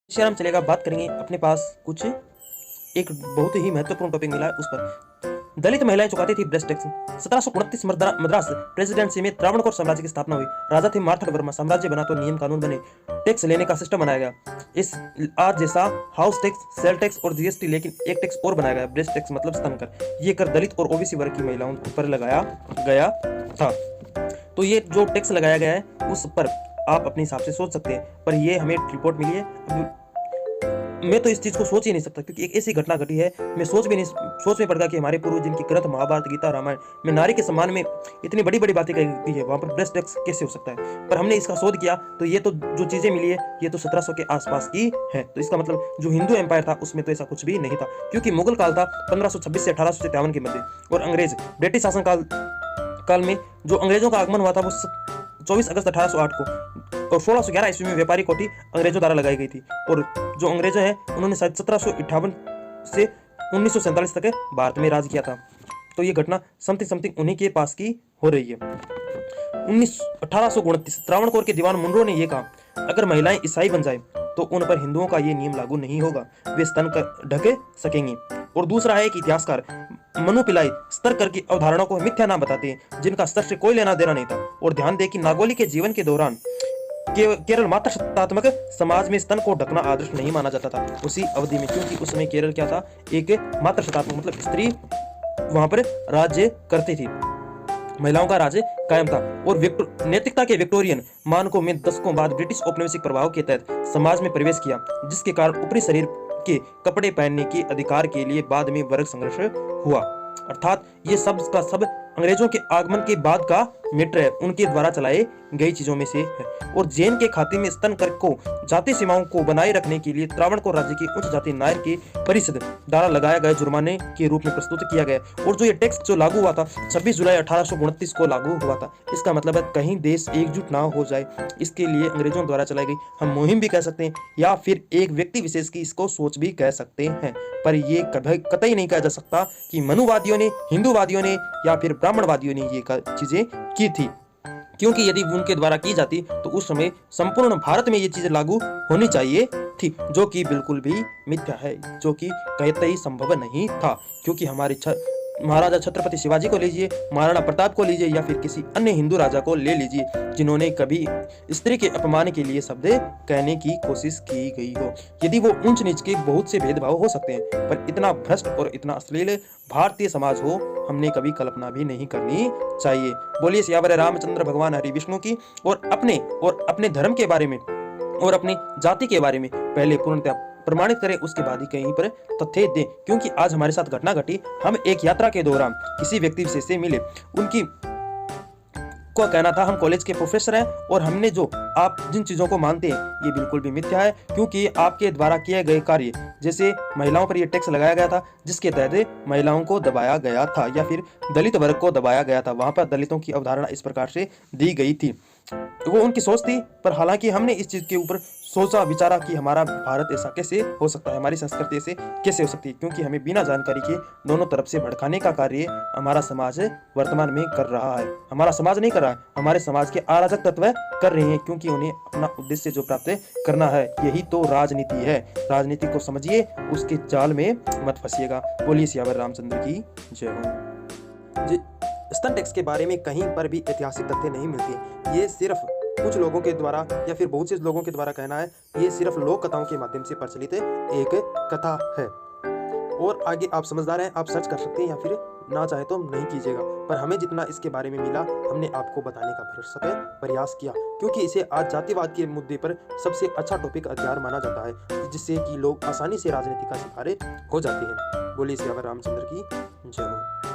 हम चलेगा, बात करेंगे अपने पास कुछ एक बहुत ही महत्वपूर्ण टॉपिक मिला है उस पर। दलित महिलाएं चुकाती थी ब्रेस्ट टैक्स। 1729 मद्रास प्रेसिडेंसी में त्रावणकोर साम्राज्य की स्थापना हुई। राजा थे मार्तंड वर्मा। साम्राज्य बना तो नियम कानून बने, टैक्स लेने का सिस्टम बनाया गया। इस आज जैसा हाउस टैक्स, सेल टैक्स और जीएसटी, लेकिन एक टैक्स और बनाया गया, ब्रेस्ट टैक्स मतलब स्तन कर। ये कर दलित और ओबीसी वर्ग की महिलाओं पर लगाया गया था। तो ये जो टैक्स लगाया गया है उस पर आप अपने हिसाब से सोच सकते हैं, पर ये हमें रिपोर्ट मिली है। मैं तो इस चीज को सोच ही नहीं सकता, क्योंकि एक ऐसी घटना घटी है, मैं सोच में पड़ गया कि हमारे पूर्वज जिनकी ग्रंथ महाभारत, गीता, रामायण में नारी के सम्मान में इतनी बड़ी बड़ी बातें कही है, वहां पर ब्रेस्ट टैक्स कैसे हो सकता है। पर हमने इसका शोध किया तो ये तो जो चीजें मिली है ये तो 1700 के आसपास की है। तो इसका मतलब जो हिंदू एम्पायर था उसमें तो ऐसा कुछ भी नहीं था, क्योंकि मुगल काल था 1526 से 1857 के मध्य, और अंग्रेज ब्रिटिश शासन काल में जो अंग्रेजों का आगमन हुआ था वो 24 अगस्त 1808 को, और 1611 ईस्वी में व्यापारी कोठी अंग्रेजों द्वारा लगाई गई थी। और जो अंग्रेज हैं उन्होंने शायद 1758 से 1947 तक भारत में राज किया था। तो ये घटना समथिंग उन्हीं के पास की हो रही है। 1829 त्रावणकोर के दीवान मुनरो ने यह कहा, अगर महिलाएं ईसाई बन जाए तो उन पर हिंदुओं का ये नियम लागू नहीं होगा, वे स्तन कर ढके सकेंगे। और दूसरा है कि इतिहासकार मनु पिलाई स्तर कर की अवधारणा को मिथ्या नाम बताते हैं, जिनका स्तर से कोई लेना देना नहीं था। और ध्यान दें कि नागोली के जीवन के दौरान केरल मातृसत्तात्मक समाज में स्तन को ढकना आदर्श नहीं माना जाता था उसी अवधि में, क्योंकि उस समय केरल क्या था, एक मातृसत्तात्मक मतलब स्त्री वहां पर राज्य करती थी, महिलाओं का राज्य कायम था। और नैतिकता के विक्टोरियन मानकों में दशकों बाद ब्रिटिश औपनिवेशिक प्रभाव के तहत समाज में प्रवेश किया, जिसके कारण ऊपरी शरीर के कपड़े पहनने के अधिकार के लिए बाद में वर्ग संघर्ष हुआ। अर्थात ये सब का सब अंग्रेजों के आगमन के बाद का मैटर है, उनके द्वारा चलाए गई चीजों में से है। और जैन के खाते में स्तन कर को जाति सीमाओं को बनाए रखने के लिए त्रावणकोर राज्य की उच्च जाति नायर की परिषद द्वारा लगाया गया जुर्माने के रूप में प्रस्तुत किया गया। और जो ये टैक्स जो लागू हुआ था 26 जुलाई 1829 को लागू हुआ था। इसका मतलब है कहीं देश एकजुट ना हो जाए, इसके लिए अंग्रेजों द्वारा चलाई गई हम मुहिम भी कह सकते हैं, या फिर एक व्यक्ति विशेष की इसको सोच भी कह सकते हैं। पर ये कभी कतई नहीं कहा जा सकता कि मनुवादियों ने, हिंदूवादियों ने या फिर ब्राह्मणवादियों ने ये चीजें की थी, क्योंकि यदि उनके द्वारा की जाती तो उस समय संपूर्ण भारत में ये चीजें लागू होनी चाहिए थी, जो कि बिल्कुल भी मिथ्या है, जो कि कतई संभव नहीं था। क्योंकि हमारे महाराजा छत्रपति शिवाजी को लीजिए, महाराणा प्रताप को लीजिए, या फिर किसी अन्य हिंदू राजा को ले लीजिए, जिन्होंने कभी स्त्री के अपमान के लिए शब्द कहने की कोशिश की गई हो। यदि वो ऊंच नीच के बहुत से भेदभाव हो सकते हैं, पर इतना भ्रष्ट और इतना अश्लील भारतीय समाज हो, हमने कभी कल्पना भी नहीं करनी चाहिए। बोलिए सियावर रामचंद्र भगवान हरि विष्णु की। और अपने धर्म के बारे में और अपनी जाति के बारे में पहले पूर्णतः प्रमाणित करें, उसके बाद ही कहीं पर तथ्य दें। क्योंकि आज हमारे साथ घटना घटी, हम एक यात्रा के दौरान किसी व्यक्ति विशेष से मिले, उनकी को कहना था हम कॉलेज के प्रोफेसर हैं और हमने जो आप जिन चीजों को मानते हैं ये बिल्कुल भी मिथ्या है, क्योंकि आपके द्वारा किए गए कार्य, जैसे महिलाओं पर ये टैक्स लगाया गया था जिसके तहत महिलाओं को दबाया गया था या फिर दलित वर्ग को दबाया गया था, वहां पर दलितों की अवधारणा इस प्रकार से दी गई थी। वो उनकी सोच थी, पर हालांकि हमने इस चीज के ऊपर सोचा विचारा कि हमारा भारत ऐसा कैसे हो सकता है, हमारी संस्कृति ऐसे कैसे हो सकती है, क्योंकि हमें बिना जानकारी के दोनों तरफ से भड़काने का कार्य हमारा समाज वर्तमान में कर रहा है। हमारा समाज नहीं कर रहा है, हमारे समाज के अराजक तत्व कर रहे हैं, क्योंकि उन्हें अपना उद्देश्य जो प्राप्त करना है, यही तो राजनीति है। राजनीति को समझिए, उसके जाल में मत फंसिएगा। बोलिए सियावर रामचंद्र की जय हो। स्तन टैक्स के बारे में कहीं पर भी ऐतिहासिक तथ्य नहीं मिलते, ये सिर्फ कुछ लोगों के द्वारा या फिर बहुत से लोगों के द्वारा कहना है, ये सिर्फ लोक कथाओं के माध्यम से प्रचलित एक कथा है। और आगे आप समझदार हैं, आप सर्च कर सकते हैं या फिर ना चाहे तो नहीं कीजिएगा, पर हमें जितना इसके बारे में मिला हमने आपको बताने का भरसक प्रयास किया, क्योंकि इसे आज जातिवाद के मुद्दे पर सबसे अच्छा टॉपिक हथियार माना जाता है, जिससे कि लोग आसानी से राजनीति का शिकार हो जाते हैं। बोलिए सियावर रामचंद्र की जय हो।